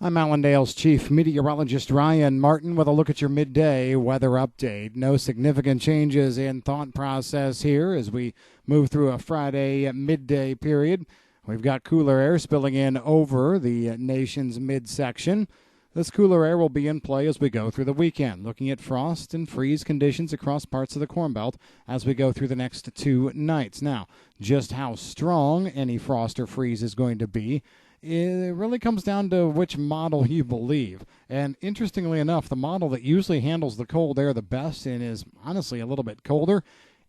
I'm Allendale's chief meteorologist Ryan Martin with a look at your midday weather update. No significant changes in thought process here as we move through a Friday midday period. We've got cooler air spilling in over the nation's midsection. This cooler air will be in play as we go through the weekend, looking at frost and freeze conditions across parts of the Corn Belt as we go through the next two nights. Now, just how strong any frost or freeze is going to be, it really comes down to which model you believe. And interestingly enough, the model that usually handles the cold air the best and is honestly a little bit colder,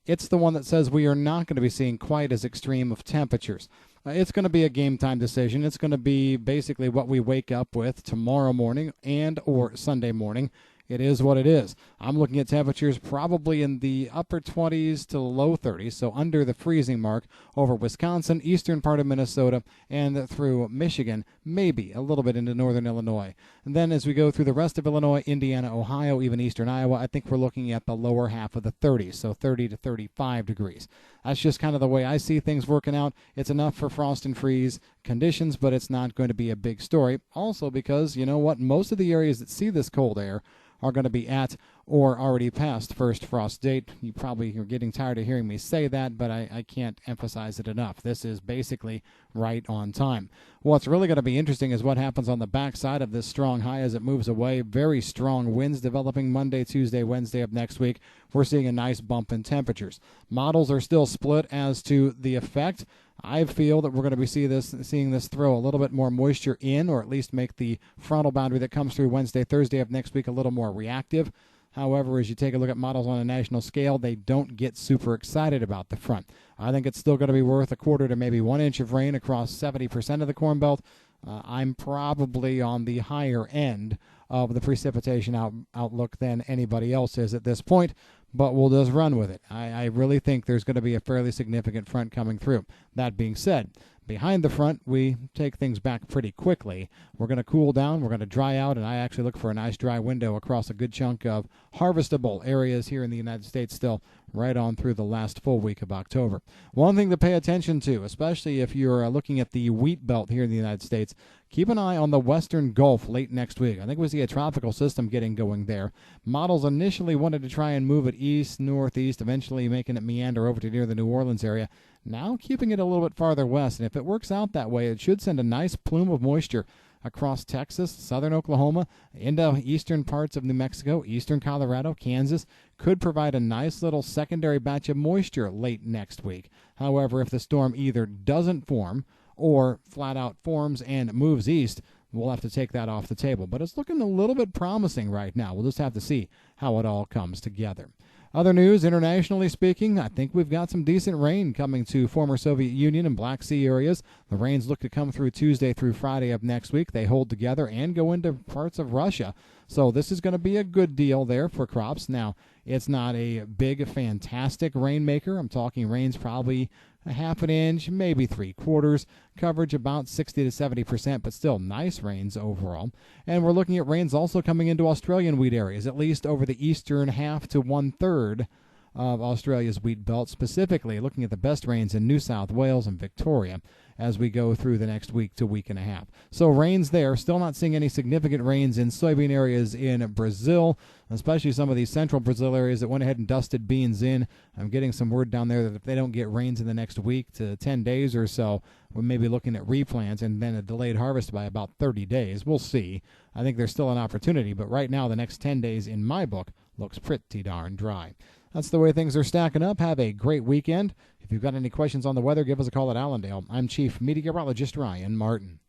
it's the one that says we are not going to be seeing quite as extreme of temperatures. It's going to be a game time decision. It's going to be basically what we wake up with tomorrow morning and or Sunday morning. It is what it is. I'm looking at temperatures probably in the upper 20s to low 30s, so under the freezing mark over Wisconsin, eastern part of Minnesota, and through Michigan, maybe a little bit into northern Illinois. And then as we go through the rest of Illinois, Indiana, Ohio, even eastern Iowa, I think we're looking at the lower half of the 30s, so 30 to 35 degrees. That's just kind of the way I see things working out. It's enough for frost and freeze conditions, but it's not going to be a big story. Also because, you know what, most of the areas that see this cold air are going to be at or already past first frost date. You probably are getting tired of hearing me say that, but I can't emphasize it enough. This is basically right on time. What's really going to be interesting is what happens on the backside of this strong high as it moves away. Very strong winds developing Monday, Tuesday, Wednesday of next week. We're seeing a nice bump in temperatures. Models are still split as to the effect. I feel that we're going to be seeing this throw a little bit more moisture in, or at least make the frontal boundary that comes through Wednesday, Thursday of next week a little more reactive. However, as you take a look at models on a national scale, they don't get super excited about the front. I think it's still going to be worth a quarter to maybe 1 inch of rain across 70% of the Corn Belt. I'm probably on the higher end of the precipitation outlook than anybody else is at this point, but we'll just run with it. I really think there's going to be a fairly significant front coming through. That being said, behind the front, we take things back pretty quickly. We're going to cool down, we're going to dry out, and I actually look for a nice dry window across a good chunk of harvestable areas here in the United States still, right on through the last full week of October. One thing to pay attention to, especially if you're looking at the wheat belt here in the United States, keep an eye on the western Gulf late next week. I think we see a tropical system getting going there. Models initially wanted to try and move it east, northeast, eventually making it meander over to near the New Orleans area. Now keeping it a little bit farther west, and if it works out that way, it should send a nice plume of moisture across Texas, southern Oklahoma, into eastern parts of New Mexico, eastern Colorado, Kansas. Could provide a nice little secondary batch of moisture late next week. However, if the storm either doesn't form or flat out forms and moves east, we'll have to take that off the table. But it's looking a little bit promising right now. We'll just have to see how it all comes together. Other news, internationally speaking, I think we've got some decent rain coming to former Soviet Union and Black Sea areas. The rains look to come through Tuesday through Friday of next week. They hold together and go into parts of Russia. So this is going to be a good deal there for crops. Now, it's not a big, fantastic rainmaker. I'm talking rains probably a half an inch, maybe 3/4. Coverage about 60 to 70%, but still nice rains overall. And we're looking at rains also coming into Australian wheat areas, at least over the eastern half to 1/3 of Australia's wheat belt, specifically looking at the best rains in New South Wales and Victoria as we go through the next week to week and a half. So rains there. Still not seeing any significant rains in soybean areas in Brazil, especially some of these central Brazil areas that went ahead and dusted beans in. I'm getting some word down there that if they don't get rains in the next week to 10 days or so, we may be looking at replants and then a delayed harvest by about 30 days. We'll see. I think there's still an opportunity, but right now the next 10 days in my book looks pretty darn dry. That's the way things are stacking up. Have a great weekend. If you've got any questions on the weather, give us a call at Allendale. I'm Chief Meteorologist Ryan Martin.